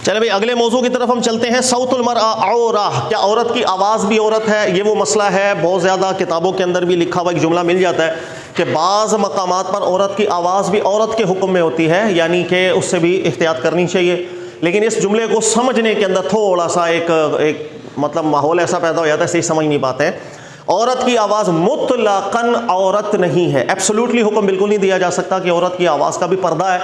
چلے بھائی اگلے موضوع کی طرف ہم چلتے ہیں. صوت المرأہ عورہ، کیا عورت کی آواز بھی عورت ہے؟ یہ وہ مسئلہ ہے، بہت زیادہ کتابوں کے اندر بھی لکھا ہوا ایک جملہ مل جاتا ہے کہ بعض مقامات پر عورت کی آواز بھی عورت کے حکم میں ہوتی ہے، یعنی کہ اس سے بھی احتیاط کرنی چاہیے. لیکن اس جملے کو سمجھنے کے اندر تھوڑا سا ایک مطلب ماحول ایسا پیدا ہو جاتا ہے، صحیح سمجھ نہیں پاتے ہیں. عورت کی آواز مطلقاً عورت نہیں ہے، ایبسولوٹلی حکم بالکل نہیں دیا جا سکتا کہ عورت کی آواز کا بھی پردہ ہے.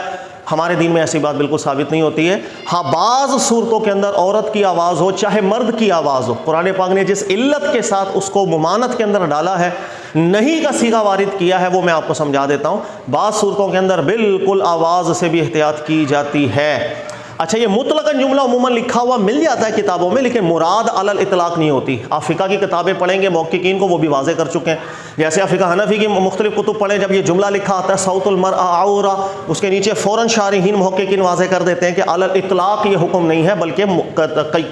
ہمارے دین میں ایسی بات بالکل ثابت نہیں ہوتی ہے. ہاں بعض صورتوں کے اندر عورت کی آواز ہو چاہے مرد کی آواز ہو، قرآن پاک نے جس علت کے ساتھ اس کو ممانعت کے اندر ڈالا ہے، نہیں کا صیغہ وارد کیا ہے، وہ میں آپ کو سمجھا دیتا ہوں. بعض صورتوں کے اندر بالکل آواز سے بھی احتیاط کی جاتی ہے. اچھا یہ مطلقاً جملہ عموماً لکھا ہوا مل جاتا ہے کتابوں میں، لیکن مراد علی الاطلاق نہیں ہوتی. آپ فقہ کی کتابیں پڑھیں گے، محققین کو وہ بھی واضح کر چکے ہیں. جیسے آپ فقہ حنفی کی مختلف کتب پڑھیں، جب یہ جملہ لکھا آتا ہے صوت المرأہ عورہ، اس کے نیچے فوراً شارحین محققین واضح کر دیتے ہیں کہ علی الاطلاق یہ حکم نہیں ہے، بلکہ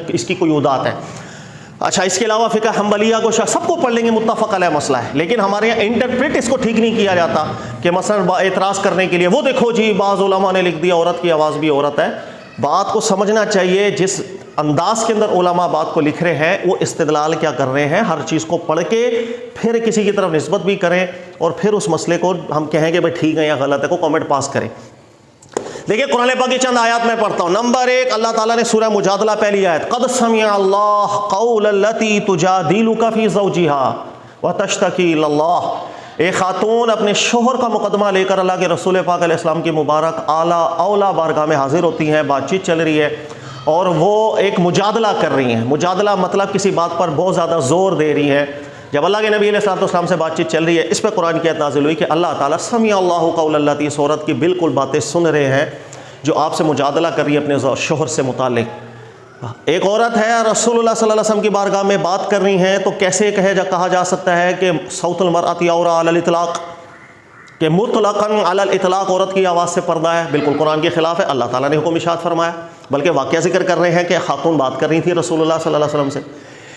اس کی قیودات ہیں. اچھا اس کے علاوہ فقہ حنبلیہ کو سب کو پڑھ لیں گے، متفق علیہ مسئلہ ہے. لیکن ہمارے یہاں انٹرپریٹ اس کو ٹھیک نہیں کیا جاتا کہ مثلا اعتراض کرنے کے لیے وہ دیکھو جی بعض علماء نے لکھ دیا عورت کی آواز بھی عورت ہے. بات کو سمجھنا چاہیے، جس انداز کے اندر علماء بات کو لکھ رہے ہیں وہ استدلال کیا کر رہے ہیں، ہر چیز کو پڑھ کے پھر کسی کی طرف نسبت بھی کریں اور پھر اس مسئلے کو ہم کہیں کہ بھائی ٹھیک ہے یا غلط ہے کو کامنٹ پاس کریں. دیکھیں قرآن پاک کی چند آیات میں پڑھتا ہوں. نمبر 1 اللہ تعالیٰ نے سورہ مجادلہ پہلی آیت، قد سمع اللہ قول التی تجادلک فی زوجہا وتشتکی الی اللہ. ایک خاتون اپنے شوہر کا مقدمہ لے کر اللہ کے رسول پاک علیہ السلام کی مبارک اولا بارگاہ میں حاضر ہوتی ہیں، بات چیت چل رہی ہے اور وہ ایک مجادلہ کر رہی ہیں. مجادلہ مطلب کسی بات پر بہت زیادہ زور دے رہی ہیں. جب اللہ کے نبی علیہ السلام سے بات چیت چل رہی ہے، اس پہ قرآن کی آیت نازل ہوئی کہ اللہ تعالیٰ سمع اللہ قول التی، اس عورت کی بالکل باتیں سن رہے ہیں جو آپ سے مجادلہ کر رہی ہے اپنے شوہر سے متعلق. ایک عورت ہے رسول اللہ صلی اللہ علیہ وسلم کی بارگاہ میں بات کر رہی ہیں، تو کیسے کہا جا سکتا ہے کہ صوت المرأۃ عورہ علی الاطلاق، کہ مطلقاً علی الاطلاق عورت کی آواز سے پردہ ہے؟ بالکل قرآن کے خلاف ہے. اللہ تعالیٰ نے حکم ارشاد فرمایا، بلکہ واقعہ ذکر کر رہے ہیں کہ خاتون بات کر رہی تھی رسول اللہ صلی اللہ علیہ وسلم سے.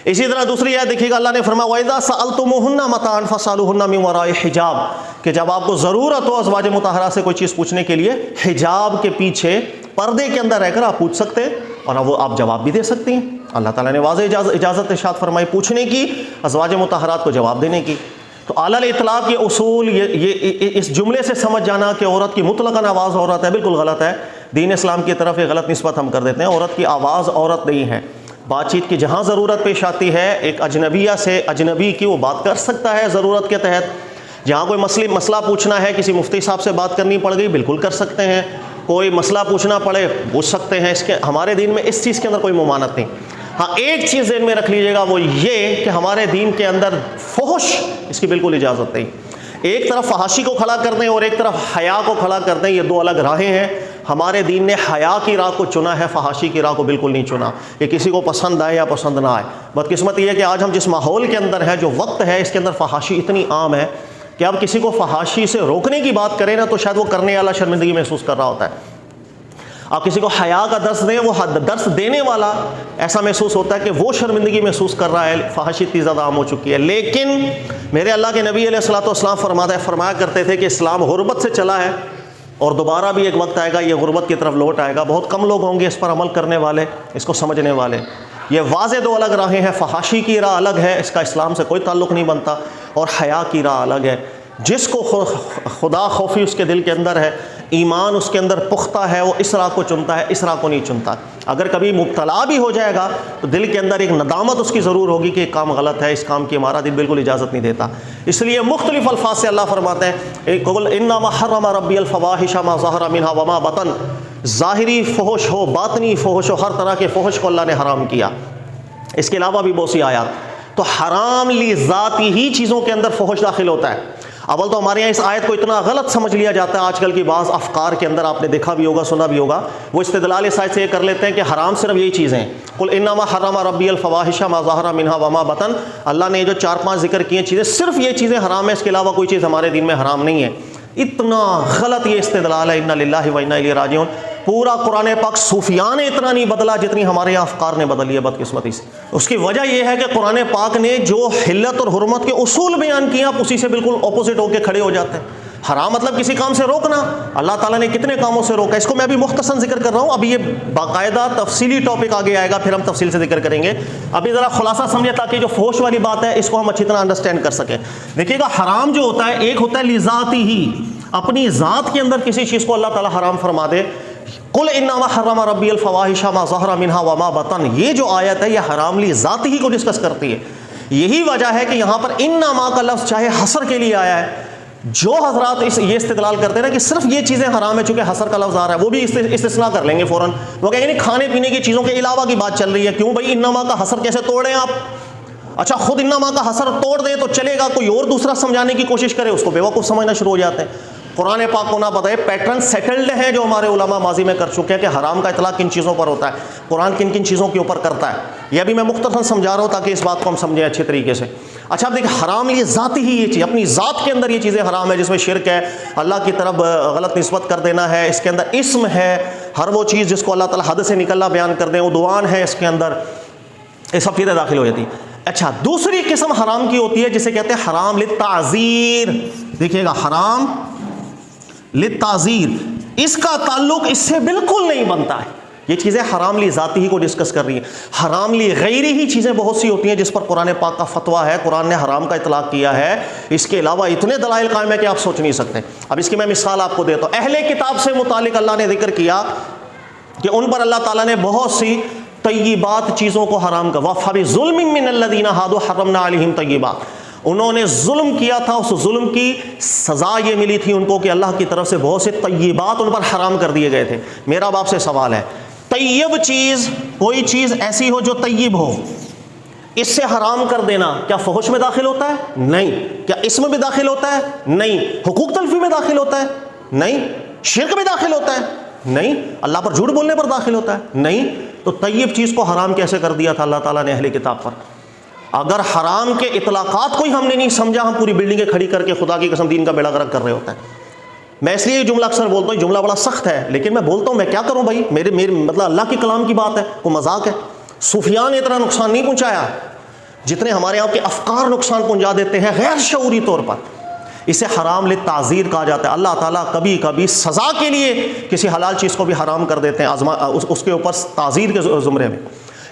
اسی طرح دوسری آیت دیکھیے گا، اللہ نے فرمایا وَإِذَا سَأَلْتُمُوهُنَّ مَتَاعًا فَاسْأَلُوهُنَّ مِن وَرَاءِ حِجَابٍ، کہ جب آپ کو ضرورت ہو ازواج مطہرہ سے کوئی چیز پوچھنے کے لیے، حجاب کے پیچھے پردے کے اندر رہ کر آپ پوچھ سکتے ہیں اور وہ آپ جواب بھی دے سکتی ہیں. اللہ تعالیٰ نے واضح اجازت ارشاد فرمائی پوچھنے کی، ازواج مطہرات کو جواب دینے کی. تو اعلیٰ الاطلاق یہ اصول، یہ اس جملے سے سمجھ جانا کہ عورت کی مطلقاً آواز عورت ہے بالکل غلط ہے. دین اسلام کی طرف یہ غلط نسبت ہم کر دیتے ہیں. عورت کی آواز عورت نہیں ہے. بات چیت کی جہاں ضرورت پیش آتی ہے، ایک اجنبیہ سے اجنبی کی وہ بات کر سکتا ہے ضرورت کے تحت. جہاں کوئی مسئلہ پوچھنا ہے، کسی مفتی صاحب سے بات کرنی پڑ گئی، بالکل کر سکتے ہیں. کوئی مسئلہ پوچھنا پڑے پوچھ سکتے ہیں. اس کے ہمارے دین میں اس چیز کے اندر کوئی ممانعت نہیں. ہاں ایک چیز ذہن میں رکھ لیجیے گا، وہ یہ کہ ہمارے دین کے اندر فحش اس کی بالکل اجازت نہیں. ایک طرف فحاشی کو کھڑا کر دیں اور ایک طرف حیا کو کھڑا کر دیں، یہ دو الگ راہیں ہیں. ہمارے دین نے حیا کی راہ کو چنا ہے، فحاشی کی راہ کو بالکل نہیں چنا. یہ کسی کو پسند آئے یا پسند نہ آئے. بدقسمتی یہ ہے کہ آج ہم جس ماحول کے اندر ہے، جو وقت ہے، اس کے اندر فحاشی اتنی عام ہے کہ اب کسی کو فحاشی سے روکنے کی بات کریں نا تو شاید وہ کرنے والا شرمندگی محسوس کر رہا ہوتا ہے. آپ کسی کو حیا کا درس دیں، وہ درس دینے والا ایسا محسوس ہوتا ہے کہ وہ شرمندگی محسوس کر رہا ہے. فحاشی اتنی زیادہ عام ہو چکی ہے. لیکن میرے اللہ کے نبی علیہ الصلوۃ والسلام فرمایا کرتے تھے کہ اسلام غربت سے چلا ہے اور دوبارہ بھی ایک وقت آئے گا یہ غربت کی طرف لوٹ آئے گا. بہت کم لوگ ہوں گے اس پر عمل کرنے والے، اس کو سمجھنے والے. یہ واضح دو الگ راہیں ہیں. فحاشی کی راہ الگ ہے، اس کا اسلام سے کوئی تعلق نہیں بنتا، اور حیا کی راہ الگ ہے. جس کو خدا خوفی اس کے دل کے اندر ہے، ایمان اس کے اندر پختہ ہے، وہ اس راہ کو چنتا ہے، اس راہ کو نہیں چنتا. اگر کبھی مبتلا بھی ہو جائے گا تو دل کے اندر ایک ندامت اس کی ضرور ہوگی کہ یہ کام غلط ہے، اس کام کی ہمارا دل بالکل اجازت نہیں دیتا. اس لیے مختلف الفاظ سے اللہ فرماتے ہیں قل انما حرم ربی الفواحش ما ظہر منها وما بطن. ظاہری فحش ہو، باطنی فحش ہو، ہر طرح کے فحش کو اللہ نے حرام کیا. اس کے علاوہ بھی بہت سی آیات. تو حرام لی ذاتی ہی چیزوں کے اندر فحش داخل ہوتا ہے. اول تو ہمارے یہاں اس آیت کو اتنا غلط سمجھ لیا جاتا ہے آج کل کی بعض افکار کے اندر، آپ نے دیکھا بھی ہوگا، سنا بھی ہوگا. وہ استدلال اس آیت سے یہ کر لیتے ہیں کہ حرام صرف یہی چیزیں ہیں. قل انما حرم ربی الفواحش ما ظہر منها وما بطن. اللہ نے جو 4-5 ذکر کیے چیزیں، صرف یہ چیزیں حرام ہیں، اس کے علاوہ کوئی چیز ہمارے دین میں حرام نہیں ہے. اتنا غلط یہ استدلال ہے. انا للہ و انا الیہ راجعون. پورا قرآن پاک صوفیاء نے اتنا نہیں بدلا جتنی ہمارے یہاں افکار نے بدلی ہے بدقسمتی سے. اس کی وجہ یہ ہے کہ قرآن پاک نے جو حلت اور حرمت کے اصول بیان کیے، آپ اسی سے بالکل اپوزٹ ہو کے کھڑے ہو جاتے ہیں. حرام مطلب کسی کام سے روکنا. اللہ تعالیٰ نے کتنے کاموں سے روکا, اس کو میں ابھی مختصر ذکر کر رہا ہوں, ابھی یہ باقاعدہ تفصیلی ٹاپک آگے آئے گا, پھر ہم تفصیل سے ذکر کریں گے. ابھی ذرا خلاصہ سمجھے تاکہ جو فحش والی بات ہے اس کو ہم اچھی طرح انڈرسٹینڈ کر سکیں. دیکھیے گا, حرام جو ہوتا ہے ایک ہوتا ہے لذاتی ہی, اپنی ذات کے اندر کسی چیز کو اللہ تعالیٰ حرام فرما دے. قل انما حرم ربی الفواحش ما ظہر منها وما بطن, یہ جو آیت ہے یہ حرام ذاتی ہی کو ڈسکس کرتی ہے. یہی وجہ ہے کہ یہاں پر انما کا لفظ چاہے حصر کے لیے آیا ہے. جو حضرات یہ استدلال کرتے ہیں نا کہ صرف یہ چیزیں حرام ہے چونکہ حصر کا لفظ آ رہا ہے, وہ بھی استثناء کر لیں گے فوراً. وہ کہیں گے کھانے پینے کی چیزوں کے علاوہ کی بات چل رہی ہے. کیوں بھائی, انما کا حصر کیسے توڑیں آپ؟ اچھا خود انما کا حصر توڑ دیں تو چلے گا, کوئی اور دوسرا سمجھانے کی کوشش کرے اس کو بیوقوف سمجھنا شروع ہو جاتے ہیں. قرآن پاک کو نہ بتائے, پیٹرن سیٹلڈ ہیں جو ہمارے علماء ماضی میں کر چکے ہیں کہ حرام کا اطلاق کن چیزوں پر ہوتا ہے, قرآن کن کن چیزوں کے اوپر کرتا ہے. یہ ابھی میں مختصراً سمجھا رہا ہوں تاکہ اس بات کو ہم سمجھیں اچھے طریقے سے. اچھا اب دیکھیں, حرام یہ ذاتی ہی یہ چیز, اپنی ذات کے اندر یہ چیزیں حرام ہے, جس میں شرک ہے, اللہ کی طرف غلط نسبت کر دینا ہے, اس کے اندر اسم ہے, ہر وہ چیز جس کو اللہ تعالیٰ حد سے نکلنا بیان کر دیں, عدوان ہے اس کے اندر, یہ سب چیزیں داخل ہو جاتی ہیں. اچھا دوسری قسم حرام کی ہوتی ہے جسے کہتے ہیں حرام للتعزیر. دیکھیے گا, حرام للتعزیر, اس کا تعلق اس سے بالکل نہیں بنتا ہے. یہ چیزیں حرام لی ذاتی ہی کو ڈسکس کر رہی ہیں. حرام لی غیری ہی چیزیں بہت سی ہوتی ہیں جس پر قرآن پاک کا فتویٰ ہے, قرآن نے حرام کا اطلاق کیا ہے. اس کے علاوہ اتنے دلائل قائم ہے کہ آپ سوچ نہیں سکتے. اب اس کی میں مثال آپ کو دیتا ہوں. اہل کتاب سے متعلق اللہ نے ذکر کیا کہ ان پر اللہ تعالیٰ نے بہت سی طیبات چیزوں کو حرام کر, فَبِظُلْمٍ مِّنَ الَّذِينَ هَادُوا حَرَّمْنَا عَلَيْهِمْ طَيِّبَاتٍ, انہوں نے ظلم کیا تھا, اس ظلم کی سزا یہ ملی تھی ان کو کہ اللہ کی طرف سے بہت سے طیبات ان پر حرام کر دیے گئے تھے. میرا اب آپ سے سوال ہے, طیب چیز, کوئی چیز ایسی ہو جو طیب ہو, اس سے حرام کر دینا کیا فحش میں داخل ہوتا ہے؟ نہیں. کیا اسم میں داخل ہوتا ہے؟ نہیں. حقوق تلفی میں داخل ہوتا ہے؟ نہیں. شرک میں داخل ہوتا ہے؟ نہیں. اللہ پر جھوٹ بولنے پر داخل ہوتا ہے؟ نہیں. تو طیب چیز کو حرام کیسے کر دیا تھا اللہ تعالیٰ نے اہل کتاب پر؟ اگر حرام کے اطلاقات کو ہی ہم نے نہیں سمجھا, ہم پوری بلڈنگیں کھڑی کر کے خدا کی قسم دین کا بیڑا غرق کر رہے ہوتا ہے. میں اس لیے یہ جملہ اکثر بولتا ہوں, جملہ بڑا سخت ہے لیکن میں بولتا ہوں, میں کیا کروں بھائی, میرے مطلب اللہ کے کلام کی بات ہے, کوئی مذاق ہے؟ صوفیاء نے اتنا نقصان نہیں پہنچایا جتنے ہمارے یہاں کے افکار نقصان پہنچا دیتے ہیں غیر شعوری طور پر. اسے حرام للتعزیر کہا جاتا ہے. اللہ تعالیٰ کبھی کبھی سزا کے لیے کسی حلال چیز کو بھی حرام کر دیتے ہیں, اس کے اوپر تعزیر کے زمرے میں.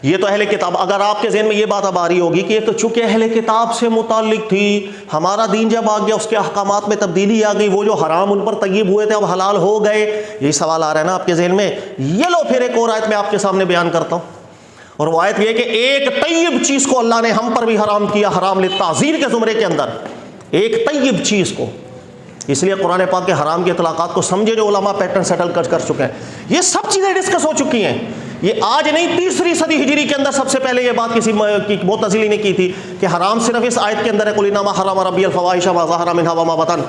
یہ تو اہل کتاب. اگر آپ کے ذہن میں یہ بات اب آ رہی ہوگی کہ یہ تو چونکہ اہل کتاب سے متعلق تھی, ہمارا دین جب آ گیا اس کے احکامات میں تبدیلی آ گئی, وہ جو حرام ان پر طیب ہوئے تھے اب حلال ہو گئے, یہی سوال آ رہا ہے نا آپ کے ذہن میں. یہ لو پھر ایک اور آیت میں آپ کے سامنے بیان کرتا ہوں, اور وہ آیت یہ ہے کہ ایک طیب چیز کو اللہ نے ہم پر بھی حرام کیا, حرام للتعزیر کے زمرے کے اندر, ایک طیب چیز کو. اس لیے قرآن پاک کے حرام کے اطلاقات کو سمجھے جو علماء پیٹرن سیٹل کر چکے ہیں. یہ سب چیزیں ڈسکس ہو چکی ہیں. یہ آج نہیں, 3 صدی ہجری کے اندر سب سے پہلے یہ بات کسی معتزلی نے کی تھی کہ حرام صرف اس آیت کے اندر ہے, قل انما حرم ربی الفواحش ما ظہر منها وما بطن.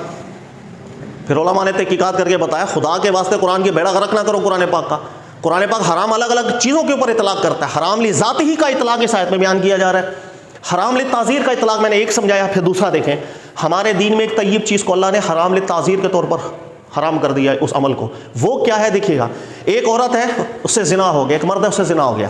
پھر علماء نے تحقیقات کر کے بتایا خدا کے واسطے قرآن کی بیڑا غرق نہ کرو قرآن پاک کا. قرآن پاک حرام الگ الگ چیزوں کے اوپر اطلاق کرتا ہے. حرام لذات ہی کا اطلاق اس آیت میں بیان کیا جا رہا ہے. حرام للتعزیر کا اطلاق میں نے ایک سمجھایا. پھر دوسرا دیکھیں, ہمارے دین میں ایک طیب چیز کو اللہ نے حرام للتعزیر کے طور پر حرام کر دیا ہے, اس عمل کو. وہ کیا ہے دیکھیے گا, ایک عورت ہے اس سے زنا ہو گیا, ایک مرد ہے اس سے زنا ہو گیا,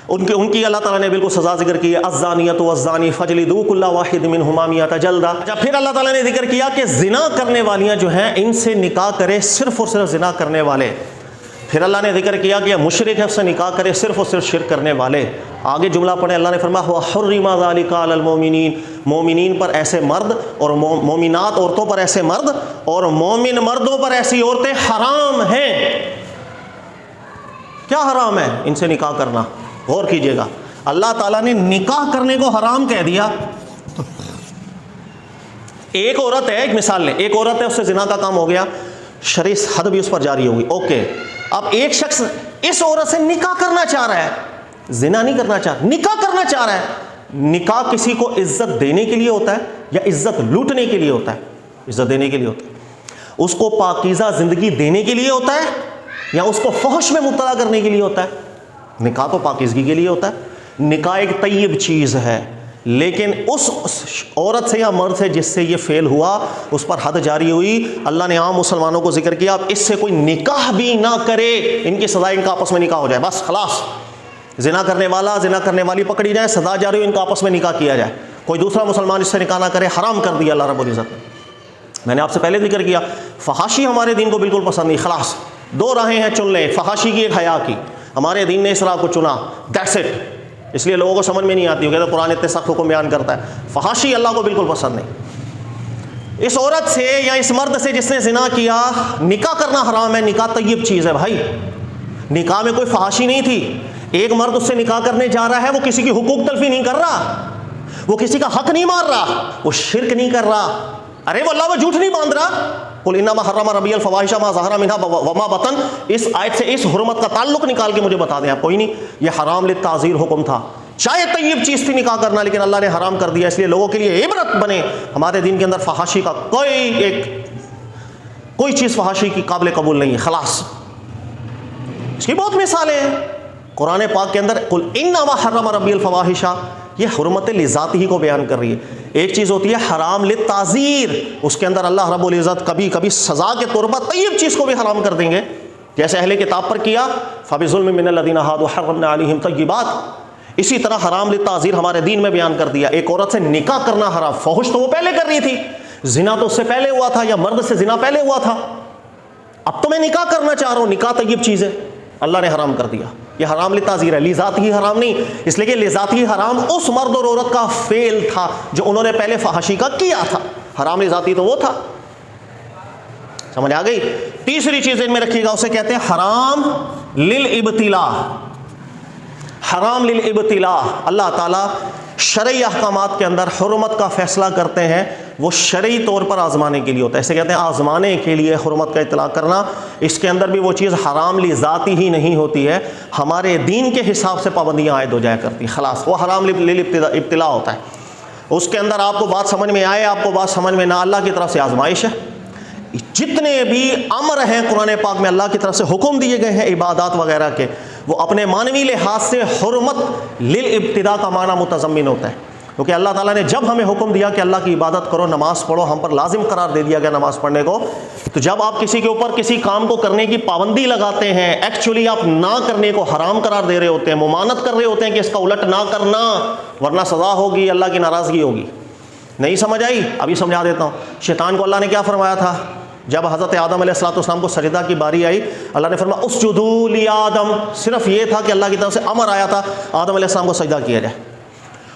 ان کی اللہ تعالیٰ نے بالکل سزا ذکر کی ہے, الزانیۃ والزانی فجلدوا کل واحد منہما مئۃ جلدہ. پھر اللہ تعالیٰ نے ذکر کیا کہ زنا کرنے والیاں جو ہیں ان سے نکاح کرے صرف اور صرف زنا کرنے والے. پھر اللہ نے ذکر کیا کہ مشرک ہے اس سے نکاح کرے صرف اور صرف شرک کرنے والے. آگے جملہ پڑھیں, اللہ نے فرمایا وَحُرِّمَ ذَلِكَ عَلَى الْمُؤْمِنِينَ, مومنین پر ایسے مرد اور مومنات عورتوں پر ایسے مرد اور مومن مردوں پر ایسی عورتیں حرام ہیں. کیا حرام ہے؟ ان سے نکاح کرنا. غور کیجئے گا, اللہ تعالیٰ نے نکاح کرنے کو حرام کہہ دیا. ایک عورت ہے, ایک مثال لیں, ایک عورت ہے اس سے زنا کا کام ہو گیا, شرعی حد بھی اس پر جاری ہوگی, اوکے. اب ایک شخص اس عورت سے نکاح کرنا چاہ رہا ہے, زنا نہیں کرنا چاہ رہا, نکاح کرنا چاہ رہا ہے. نکاح کسی کو عزت دینے کے لیے ہوتا ہے یا عزت لوٹنے کے لیے ہوتا ہے؟ عزت دینے کے لیے ہوتا ہے. اس کو پاکیزہ زندگی دینے کے لیے ہوتا ہے یا اس کو فحش میں مبتلا کرنے کے لیے ہوتا ہے؟ نکاح تو پاکیزگی کے لیے ہوتا ہے. نکاح ایک طیب چیز ہے, لیکن اس عورت سے یا مرد سے جس سے یہ فعل ہوا اس پر حد جاری ہوئی. اللہ نے عام مسلمانوں کو ذکر کیا, اب اس سے کوئی نکاح بھی نہ کرے, ان کی سزا ان کا آپس میں نکاح ہو جائے, بس خلاص. زنا کرنے والا زنا کرنے والی پکڑی جائے, سزا جاری ہو, ان کا آپس میں نکاح کیا جائے, کوئی دوسرا مسلمان اس سے نکاح نہ کرے. حرام کر دیا اللہ رب العزت نے. میں نے آپ سے پہلے ذکر کیا فحاشی ہمارے دین کو بالکل پسند نہیں. خلاص دو راہیں ہیں, چن لیں, فحاشی کی ایک حیا کی. ہمارے دین نے اس راہ کو چنا, دیٹس اٹ. اس لیے لوگوں کو سمجھ میں نہیں آتی, وہ کہتے ہیں قرآن اتنے سخت حکم بیان کرتا ہے. فحاشی اللہ کو بالکل پسند نہیں. اس عورت سے یا اس مرد سے جس نے زنا کیا, نکاح کرنا حرام ہے. نکاح طیب چیز ہے بھائی, نکاح میں کوئی فحاشی نہیں تھی. ایک مرد اس سے نکاح کرنے جا رہا ہے, وہ کسی کی حقوق تلفی نہیں کر رہا, وہ کسی کا حق نہیں مار رہا, وہ شرک نہیں کر رہا. ارے وہ اللہ وہ جھوٹ نہیں باندھ رہا. قل انما حرم ربی الفواحش ما ظہر منها وما بطن. اس آیت سے اس حرمت کا تعلق نکال کے مجھے بتا دیں آپ. کوئی نہیں, یہ حرام للتعزیر حکم تھا. چاہے طیب چیز تھی نکاح کرنا, لیکن اللہ نے حرام کر دیا. اس لیے لوگوں کے لیے عبرت بنے. ہمارے دین کے اندر فحاشی کا کوئی چیز فحاشی کی قابل قبول نہیں ہے. خلاص اس کی بہت مثالیں ہیں قرآن پاک کے اندر. قل انما حرم ربی الفواحش, یہ حرمت لذات ہی کو بیان کر رہی ہے. ایک چیز ہوتی ہے حرام للتعزیر, اس کے اندر اللہ رب العزت کبھی کبھی سزا کے طور پر طیب چیز کو بھی حرام کر دیں گے, جیسے اہل کتاب پر کیا فبظلم من الذین ہادوا حرمنا علیہم طیبات. اسی طرح حرام للتعزیر ہمارے دین میں بیان کر دیا. ایک عورت سے نکاح کرنا حرام. فحش تو وہ پہلے کر رہی تھی, زنا تو اس سے پہلے ہوا تھا, یا مرد سے زنا پہلے ہوا تھا. اب تو میں نکاح کرنا چاہ رہا ہوں, نکاح طیب چیز ہے, اللہ نے حرام کر دیا. یہ حرام للتعزیر ہے, لذات ہی حرام نہیں. اس لیے کہ لذات ہی حرام اس مرد اور عورت کا فعل تھا جو انہوں نے پہلے فحاشی کا کیا تھا. حرام لذاتی تو وہ تھا. سمجھ آ گئی. تیسری چیز ان میں رکھیے گا, اسے کہتے ہیں حرام للابتلاء. حرام للابتلاء, اللہ تعالیٰ شرعی احکامات کے اندر حرمت کا فیصلہ کرتے ہیں, وہ شرعی طور پر آزمانے کے لیے ہوتا ہے. اسے کہتے ہیں آزمانے کے لیے حرمت کا اطلاق کرنا. اس کے اندر بھی وہ چیز حرام لذاتی ہی نہیں ہوتی ہے, ہمارے دین کے حساب سے پابندیاں عائد ہو جایا کرتی. خلاص وہ حرام للابتلاء ہوتا ہے. اس کے اندر آپ کو بات سمجھ میں آئے, آپ کو بات سمجھ میں نہ, اللہ کی طرف سے آزمائش ہے. جتنے بھی امر ہیں قرآن پاک میں اللہ کی طرف سے حکم دیے گئے ہیں عبادات وغیرہ کے, وہ اپنے معنوی لحاظ سے حرمت للابتداء کا معنی متضمن ہوتا ہے. کیونکہ اللہ تعالیٰ نے جب ہمیں حکم دیا کہ اللہ کی عبادت کرو, نماز پڑھو, ہم پر لازم قرار دے دیا گیا نماز پڑھنے کو. تو جب آپ کسی کے اوپر کسی کام کو کرنے کی پابندی لگاتے ہیں, ایکچولی آپ نہ کرنے کو حرام قرار دے رہے ہوتے ہیں, ممانت کر رہے ہوتے ہیں کہ اس کا الٹ نہ کرنا ورنہ سزا ہوگی, اللہ کی ناراضگی ہوگی. نہیں سمجھ آئی؟ ابھی سمجھا دیتا ہوں. شیطان کو اللہ نے کیا فرمایا تھا جب حضرت آدم علیہ السلام کو سجدہ کی باری آئی؟ اللہ نے فرمایا اسجدوا لآدم. صرف یہ تھا کہ اللہ کی طرف سے امر آیا تھا آدم علیہ السلام کو سجدہ کیا جائے,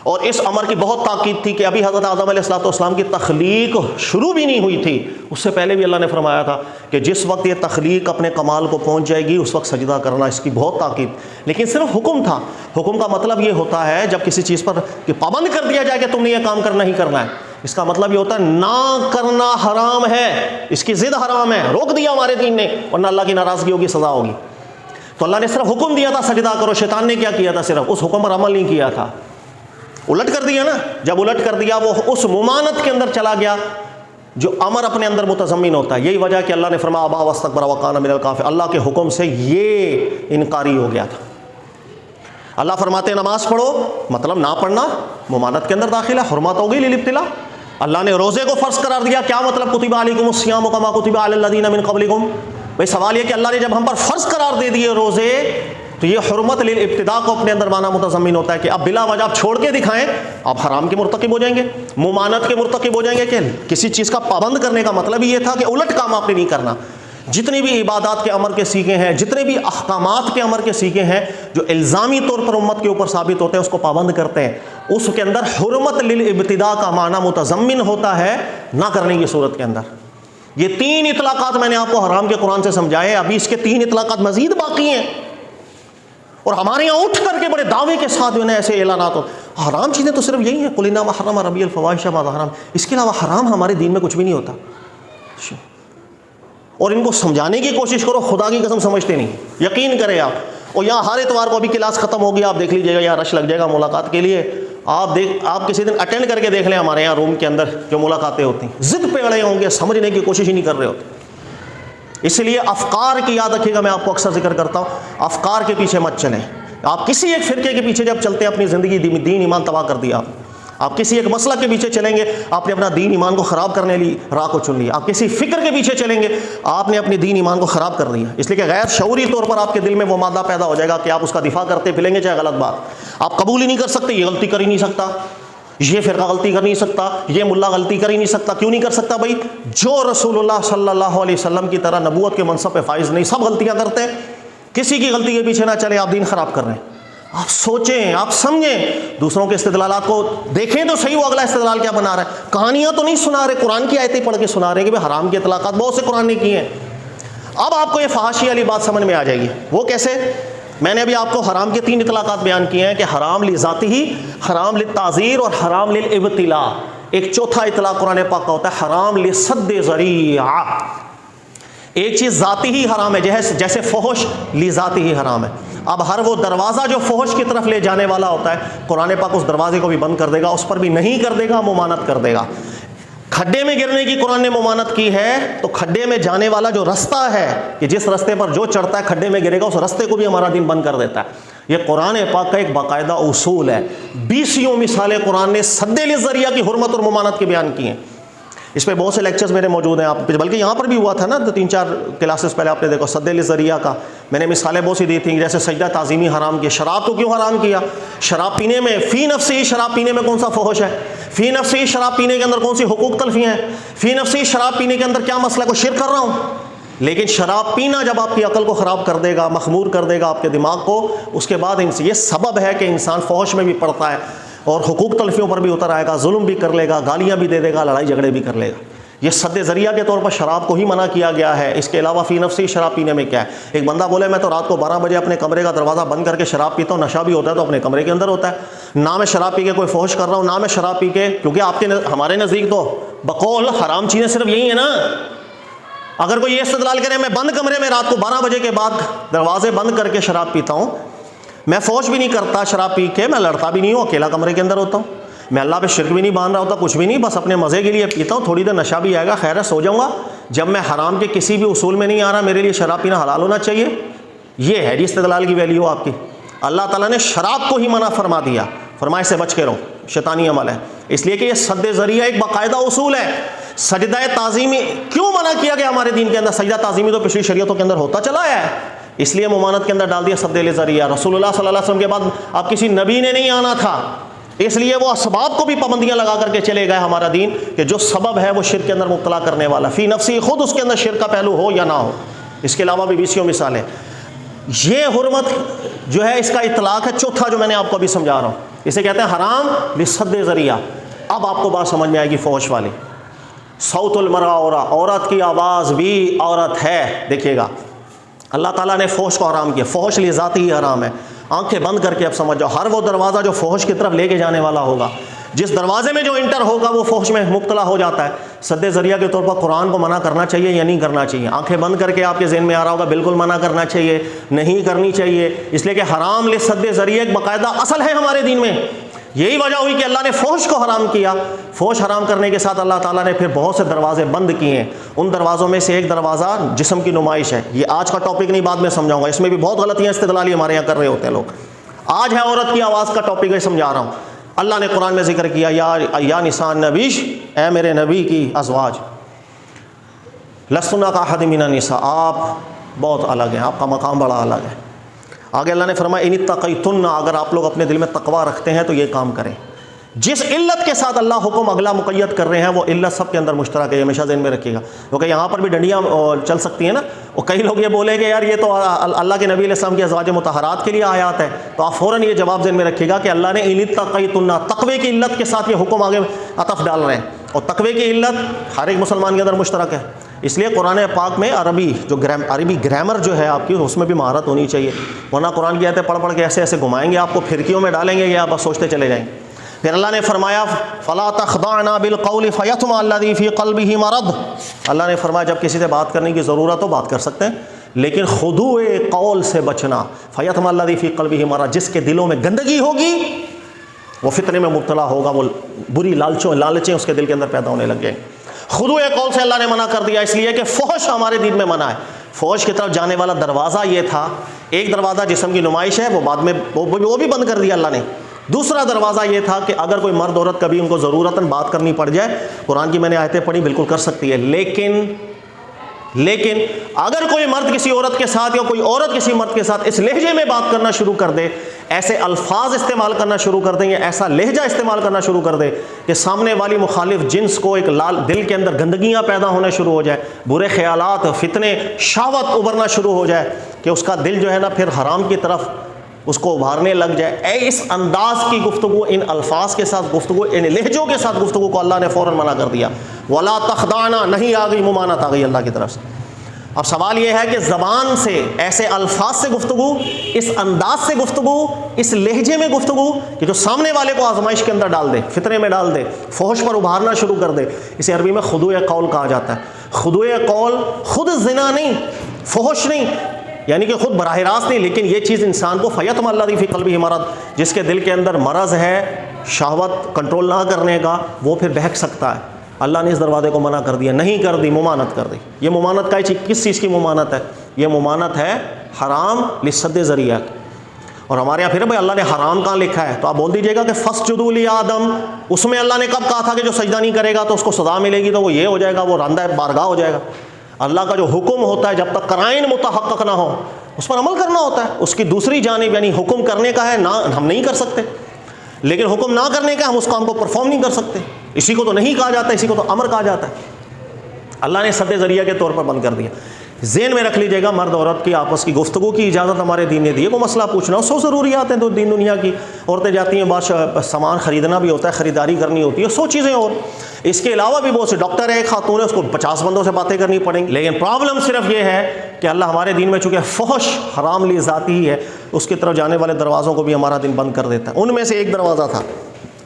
اور اس امر کی بہت تاکید تھی کہ ابھی حضرت آدم علیہ السلام کی تخلیق شروع بھی نہیں ہوئی تھی. اس سے پہلے بھی اللہ نے فرمایا تھا کہ جس وقت یہ تخلیق اپنے کمال کو پہنچ جائے گی اس وقت سجدہ کرنا, اس کی بہت تاکید. لیکن صرف حکم تھا. حکم کا مطلب یہ ہوتا ہے جب کسی چیز پر کہ پابند کر دیا جائے کہ تم نے یہ کام کرنا ہی کرنا ہے, اس کا مطلب یہ ہوتا ہے نہ کرنا حرام ہے, اس کی ضد حرام ہے, روک دیا ہمارے دین نے, ورنہ اللہ کی ناراضگی ہوگی, سزا ہوگی. تو اللہ نے صرف حکم دیا تھا سجدہ کرو. شیطان نے کیا کیا تھا؟ صرف اس حکم پر عمل نہیں کیا تھا, الٹ کر دیا نا. جب الٹ کر دیا وہ اس ممانت کے اندر چلا گیا جو امر اپنے اندر متضمن ہوتا ہے. یہی وجہ کہ اللہ نے فرمایا ابا واستکبر وکان من الکافرین, اللہ کے حکم سے یہ انکاری ہو گیا تھا. اللہ فرماتے ہیں نماز پڑھو, مطلب نہ پڑھنا ممانت کے اندر داخل ہے, حرمت ہو گئی للابتلاء. اللہ نے روزے کو فرض قرار دیا, کیا مطلب کتب علیکم الصیام کما کتب علی الذین من قبلکم. بھائی سوال یہ کہ اللہ نے جب ہم پر فرض قرار دے دیے روزے, تو یہ حرمت للابتداء کو اپنے اندر معنی متضمن ہوتا ہے کہ اب بلا وجہ آپ چھوڑ کے دکھائیں, آپ حرام کے مرتکب ہو جائیں گے, ممانت کے مرتکب ہو جائیں گے. کہ کسی چیز کا پابند کرنے کا مطلب یہ تھا کہ الٹ کام آپ نے نہیں کرنا. جتنی بھی عبادات کے امر کے سیکھے ہیں, جتنے بھی احکامات کے امر کے سیکھے ہیں جو الزامی طور پر امت کے اوپر ثابت ہوتے ہیں, اس کو پابند کرتے ہیں. اس کے اندر حرمت للابتداء کا معنی متضمن ہوتا ہے نہ کرنے کی صورت کے اندر. یہ 3 اطلاقات میں نے آپ کو حرام کے قرآن سے سمجھائے, ابھی اس کے 3 اطلاقات مزید باقی ہیں. اور ہمارے یہاں اٹھ کر کے بڑے دعوے کے ساتھ جو ہے ایسے اعلانات ہو, حرام چیزیں تو صرف یہی ہیں, قل انما حرم ربی الفواحش ما ظہر. اس کے علاوہ حرام ہمارے دین میں کچھ بھی نہیں ہوتا. اور ان کو سمجھانے کی کوشش کرو, خدا کی قسم سمجھتے نہیں. یقین کریں آپ, اور یہاں ہر اتوار کو ابھی کلاس ختم ہوگی, آپ دیکھ لیجیے گا, یہاں رش لگ جائے گا ملاقات کے لیے. آپ کسی دن اٹینڈ کر کے دیکھ لیں ہمارے یہاں روم کے اندر جو ملاقاتیں ہوتی ہیں, ضد پہ اڑے ہوں گے, سمجھنے کی کوشش ہی نہیں کر رہے ہوتے. اس لیے افکار کی یاد رکھیے گا, میں آپ کو اکثر ذکر کرتا ہوں, افکار کے پیچھے مت چلیں. آپ کسی ایک فرقے کے پیچھے جب چلتے ہیں اپنی زندگی دین ایمان تباہ کر دیا. آپ کسی ایک مسئلہ کے پیچھے چلیں گے, آپ نے اپنا دین ایمان کو خراب کرنے لی راہ کو چن لیا. آپ کسی فکر کے پیچھے چلیں گے, آپ نے اپنے دین ایمان کو خراب کر دیا. اس لیے کہ غیر شعوری طور پر آپ کے دل میں وہ مادہ پیدا ہو جائے گا کہ آپ اس کا دفاع کرتے پھریں گے, چاہے غلط بات آپ قبول ہی نہیں کر سکتے, یہ غلطی کر ہی نہیں سکتا, یہ فرقہ غلطی کر نہیں سکتا، یہ ملا غلطی کر ہی نہیں سکتا. کیوں نہیں کر سکتا بھائی؟ جو رسول اللہ صلی اللہ علیہ وسلم کی طرح نبوت کے منصب پہ فائز نہیں، سب غلطیاں کرتے ہیں. کسی کی غلطی کے پیچھے نہ چلے، آپ دین خراب کر رہے ہیں. آپ سوچیں، آپ سمجھیں، دوسروں کے استدلالات کو دیکھیں تو صحیح وہ اگلا استدلال کیا بنا رہا ہے. کہانیاں تو نہیں سنا رہے، قرآن کی آیتیں پڑھ کے سنا رہے ہیں کہ بھائی حرام کے اطلاقات بہت سے قرآن نے کیے ہیں. اب آپ کو یہ فحاشی والی بات سمجھ میں آ جائے گی. وہ کیسے؟ میں نے ابھی آپ کو حرام کے 3 اطلاقات بیان کیے ہیں کہ حرام لذاتہ، حرام للتعذیر اور حرام للابتلاء. ایک چوتھا اطلاق قرآن پاک کا ہوتا ہے حرام لسد ذریعہ. ایک چیز ذاتی ہی حرام ہے، جیسے فحش لذاتی ہی حرام ہے. اب ہر وہ دروازہ جو فحش کی طرف لے جانے والا ہوتا ہے، قرآن پاک اس دروازے کو بھی بند کر دے گا، اس پر بھی نہیں کر دے گا، ممانعت کر دے گا. کھڈے میں گرنے کی قرآن نے ممانعت کی ہے، تو کھڈے میں جانے والا جو رستہ ہے کہ جس رستے پر جو چڑھتا ہے کھڈے میں گرے گا، اس رستے کو بھی ہمارا دین بند کر دیتا ہے. یہ قرآن پاک کا ایک باقاعدہ اصول ہے. 20 مثالیں قرآن نے سد للذریعہ کی حرمت اور ممانعت کی بیان کی ہیں. اس پہ بہت سے لیکچرز میرے موجود ہیں، آپ بلکہ یہاں پر بھی ہوا تھا نا 3-4 کلاسز پہلے آپ نے دیکھو سد للذریعہ کا. میں نے مثالیں بہت سی دی تھیں، جیسے سجدہ تعظیمی حرام کیا. شراب تو کیوں حرام کیا؟ شراب پینے میں فی نفسی شراب پینے میں کون سا فحش ہے؟ فی نفسی شراب پینے کے اندر کون سی حقوق تلفیاں ہیں؟ فی نفسی شراب پینے کے اندر کیا مسئلہ ہے؟ کوئی شرک کر رہا ہوں؟ لیکن شراب پینا جب آپ کی عقل کو خراب کر دے گا، مخمور کر دے گا آپ کے دماغ کو، اس کے بعد یہ سبب ہے کہ انسان فحش میں بھی پڑتا ہے اور حقوق تلفیوں پر بھی اتر آئے گا، ظلم بھی کر لے گا، گالیاں بھی دے دے گا، لڑائی جھگڑے بھی کر لے گا. یہ سد ذریعہ کے طور پر شراب کو ہی منع کیا گیا ہے. اس کے علاوہ فی نفسی شراب پینے میں کیا ہے؟ ایک بندہ بولے میں تو رات کو 12 بجے اپنے کمرے کا دروازہ بند کر کے شراب پیتا ہوں، نشہ بھی ہوتا ہے تو اپنے کمرے کے اندر ہوتا ہے. نہ میں شراب پی کے کوئی فحش کر رہا ہوں، نہ میں شراب پی کے، کیونکہ آپ کے ہمارے نزدیک تو بقول حرام چیزیں صرف یہی ہیں نا. اگر کوئی یہ استدلال کرے میں بند کمرے میں رات کو 12 بجے کے بعد دروازے بند کر کے شراب پیتا ہوں، میں فحش بھی نہیں کرتا شراب پی کے، میں لڑتا بھی نہیں ہوں، اکیلا کمرے کے اندر ہوتا ہوں، میں اللہ پہ شرک بھی نہیں باندھ رہا ہوتا، کچھ بھی نہیں، بس اپنے مزے کے لیے پیتا ہوں، تھوڑی دیر نشہ بھی آئے گا، خیر ہے سو جاؤں گا، جب میں حرام کے کسی بھی اصول میں نہیں آ رہا، میرے لیے شراب پینا حلال ہونا چاہیے. یہ ہے جی استدلال کی ویلیو آپ کی. اللہ تعالیٰ نے شراب کو ہی منع فرما دیا، فرمائے سے بچ کے رہو، شیطانی عمل ہے. اس لیے کہ یہ سد ذریعہ ایک باقاعدہ اصول ہے. سجدہ تعظیمی کیوں منع کیا گیا ہمارے دین کے اندر؟ سجدہ تعظیمی تو پچھلی شریعتوں کے اندر ہوتا چلا ہے، اس لیے ممانعت کے اندر ڈال دیا سد للذریعہ. رسول اللہ صلی اللہ علیہ وسلم کے بعد اب کسی نبی نے نہیں آنا تھا، اس لیے وہ اسباب کو بھی پابندیاں لگا کر کے چلے گئے ہمارا دین، کہ جو سبب ہے وہ شرک کے اندر مبتلا کرنے والا، فی نفسی خود اس کے اندر شرک کا پہلو ہو یا نہ ہو. اس کے علاوہ بھی 20 مثالیں. یہ حرمت جو ہے اس کا اطلاق ہے چوتھا جو میں نے آپ کو ابھی سمجھا رہا ہوں، اسے کہتے ہیں حرام لسد ذریعہ. اب آپ کو بات سمجھ میں آئے گی فحش والی. صوت المرأة عورہ، عورت کی آواز بھی عورت ہے. دیکھیے گا اللہ تعالیٰ نے فحش کو حرام کیا، فحش لذاتی ہی حرام ہے. آنکھیں بند کر کے اب سمجھ جاؤ، ہر وہ دروازہ جو فحش کی طرف لے کے جانے والا ہوگا، جس دروازے میں جو انٹر ہوگا وہ فحش میں مبتلا ہو جاتا ہے. سد ذریعہ کے طور پر قرآن کو منع کرنا چاہیے یا نہیں کرنا چاہیے؟ آنکھیں بند کر کے آپ کے ذہن میں آ رہا ہوگا بالکل منع کرنا چاہیے، نہیں کرنی چاہیے، اس لیے کہ حرام لسد ذریعہ ایک باقاعدہ اصل ہے ہمارے دین میں. یہی وجہ ہوئی کہ اللہ نے فحش کو حرام کیا. فحش حرام کرنے کے ساتھ اللہ تعالیٰ نے پھر بہت سے دروازے بند کیے ہیں. ان دروازوں میں سے ایک دروازہ جسم کی نمائش ہے. یہ آج کا ٹاپک نہیں، بعد میں سمجھاؤں گا، اس میں بھی بہت غلطیاں استدلالی ہمارے یہاں کر رہے ہوتے ہیں لوگ. آج ہے عورت کی آواز کا ٹاپک، ہے سمجھا رہا ہوں. اللہ نے قرآن میں ذکر کیا یا نساء النبی، اے میرے نبی کی ازواج، لستن کاحد من النساء، آپ بہت الگ ہیں، آپ کا مقام بڑا الگ ہے. آگے اللہ نے فرمایا ان اتقیتن، اگر آپ لوگ اپنے دل میں تقوی رکھتے ہیں تو یہ کام کریں. جس علت کے ساتھ اللہ حکم اگلا مقید کر رہے ہیں وہ علت سب کے اندر مشترک ہے، ہمیشہ ذہن میں رکھیے گا، کیونکہ یہاں پر بھی ڈنڈیاں چل سکتی ہیں نا. اور کئی لوگ یہ بولے کہ یار یہ تو اللہ کے نبی علیہ السلام کی ازواج مطہرات کے لیے آیات ہے، تو آپ فوراً یہ جواب ذہن میں رکھیے گا کہ اللہ نے ان اتقیتن، تقوی کی علت کے ساتھ یہ حکم آگے عطف ڈال رہے ہیں، اور تقوی کی علت ہر ایک مسلمان کے اندر مشترک ہے. اس لیے قرآن پاک میں عربی گرامر جو ہے آپ کی، اس میں بھی مہارت ہونی چاہیے، ورنہ قرآن کی آیتیں پڑھ پڑھ کے ایسے ایسے گھمائیں گے آپ کو، پھرکیوں میں ڈالیں گے یا بس سوچتے چلے جائیں. پھر اللہ نے فرمایا فلا تخضعن بالقول فیطمع الذی فی قلبہ مرض. اللہ نے فرمایا جب کسی سے بات کرنے کی ضرورت ہو بات کر سکتے ہیں، لیکن خضوع قول سے بچنا. فیطمع الذی فی قلبہ مرض، جس کے دلوں میں گندگی ہوگی وہ فتنے میں مبتلا ہوگا، وہ بری لالچیں اس کے دل کے اندر پیدا ہونے لگ جائیں. خضوع قول سے اللہ نے منع کر دیا، اس لیے کہ فحش ہمارے دین میں منع ہے. فحش کی طرف جانے والا دروازہ یہ تھا، ایک دروازہ جسم کی نمائش ہے، وہ بعد میں وہ بھی بند کر دیا اللہ نے. دوسرا دروازہ یہ تھا کہ اگر کوئی مرد عورت کبھی ان کو ضرورتاً بات کرنی پڑ جائے، قرآن کی میں نے آیتیں پڑھی، بالکل کر سکتی ہے، لیکن لیکن اگر کوئی مرد کسی عورت کے ساتھ یا کوئی عورت کسی مرد کے ساتھ اس لہجے میں بات کرنا شروع کر دے، ایسے الفاظ استعمال کرنا شروع کر دیں یا ایسا لہجہ استعمال کرنا شروع کر دے کہ سامنے والی مخالف جنس کو ایک لال دل کے اندر گندگیاں پیدا ہونا شروع ہو جائے، برے خیالات، فتنے، شہوت ابھرنا شروع ہو جائے کہ اس کا دل جو ہے نا پھر حرام کی طرف اس کو ابھارنے لگ جائے، اس انداز کی گفتگو، ان الفاظ کے ساتھ گفتگو، ان لہجوں کے ساتھ گفتگو کو اللہ نے فوراً منع کر دیا۔ ولا تخضعنا، نہیں آ گئی، ممانعت آ گئی اللہ کی طرف سے۔ اب سوال یہ ہے کہ زبان سے ایسے الفاظ سے گفتگو، اس انداز سے گفتگو، اس لہجے میں گفتگو کہ جو سامنے والے کو آزمائش کے اندر ڈال دے، فتنے میں ڈال دے، فحش پر ابھارنا شروع کر دے، اسے عربی میں خضوع قول کہا جاتا ہے۔ خضوع قول خود زنا نہیں، فحش نہیں، یعنی کہ خود براہ راست نہیں، لیکن یہ چیز انسان کو فیطمع الذی فی قلبہ مرض، جس کے دل کے اندر مرض ہے شہوت کنٹرول نہ کرنے کا، وہ پھر بہک سکتا ہے۔ اللہ نے اس دروازے کو منع کر دیا، نہیں کر دی، ممانعت کر دی۔ یہ ممانعت کس چیز کی ممانعت ہے؟ یہ ممانعت ہے حرام لسد ذریعہ۔ اور ہمارے یہاں پھر بھائی اللہ نے حرام کہاں لکھا ہے؟ تو آپ بول دیجئے گا کہ فاسجدوا لآدم، اس میں اللہ نے کب کہا تھا کہ جو سجدہ نہیں کرے گا تو اس کو سزا ملے گی، تو وہ یہ ہو جائے گا، وہ راندہ بارگاہ ہو جائے گا۔ اللہ کا جو حکم ہوتا ہے جب تک قرائن متحقق نہ ہو اس پر عمل کرنا ہوتا ہے۔ اس کی دوسری جانب یعنی حکم کرنے کا ہے، نہ ہم نہیں کر سکتے، لیکن حکم نہ کرنے کا ہم اس کام کو پرفارم نہیں کر سکتے۔ اسی کو تو نہیں کہا جاتا، اسی کو تو امر کہا جاتا ہے۔ اللہ نے سد ذریعہ کے طور پر بند کر دیا۔ ذہن میں رکھ لیجیے گا، مرد عورت کی آپس کی گفتگو کی اجازت ہمارے دین نے دی ہے۔ وہ مسئلہ پوچھنا ہو، 100 ضروریات ہیں تو دین دنیا کی، عورتیں جاتی ہیں، بعض سامان خریدنا بھی ہوتا ہے، خریداری کرنی ہوتی ہے، 100 چیزیں اور اس کے علاوہ بھی بہت سے ڈاکٹر ہے، ایک خاتون ہے، اس کو 50 بندوں سے باتیں کرنی پڑیں گی۔ لیکن پرابلم صرف یہ ہے کہ اللہ ہمارے دین میں چونکہ فحش حرام لی ذاتی ہی ہے، اس کی طرف جانے والے دروازوں کو بھی ہمارا دین بند کر دیتا ہے۔ ان میں سے ایک دروازہ تھا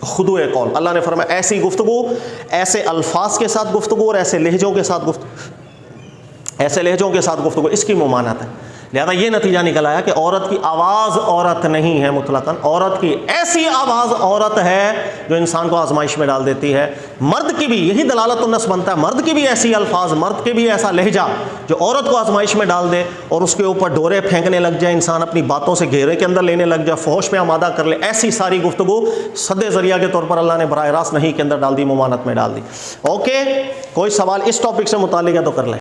خضوع قول۔ اللہ نے فرمایا ایسی گفتگو، ایسے الفاظ کے ساتھ گفتگو اور ایسے لہجوں کے ساتھ گفتگو، اس کی ممانعت ہے۔ لہذا یہ نتیجہ نکل آیا کہ عورت کی آواز عورت نہیں ہے مطلقاً، عورت کی ایسی آواز عورت ہے جو انسان کو آزمائش میں ڈال دیتی ہے۔ مرد کی بھی یہی دلالت النص بنتا ہے، مرد کی بھی ایسی الفاظ، مرد کے بھی ایسا لہجہ جو عورت کو آزمائش میں ڈال دے اور اس کے اوپر ڈورے پھینکنے لگ جائے، انسان اپنی باتوں سے گھیرے کے اندر لینے لگ جائے، فحش میں آمادہ کر لے، ایسی ساری گفتگو سد ذریعہ کے طور پر اللہ نے براہ راست نہیں کے اندر ڈال دی، ممانعت میں ڈال دی۔ اوکے، کوئی سوال اس ٹاپک سے متعلق ہے تو کر لیں۔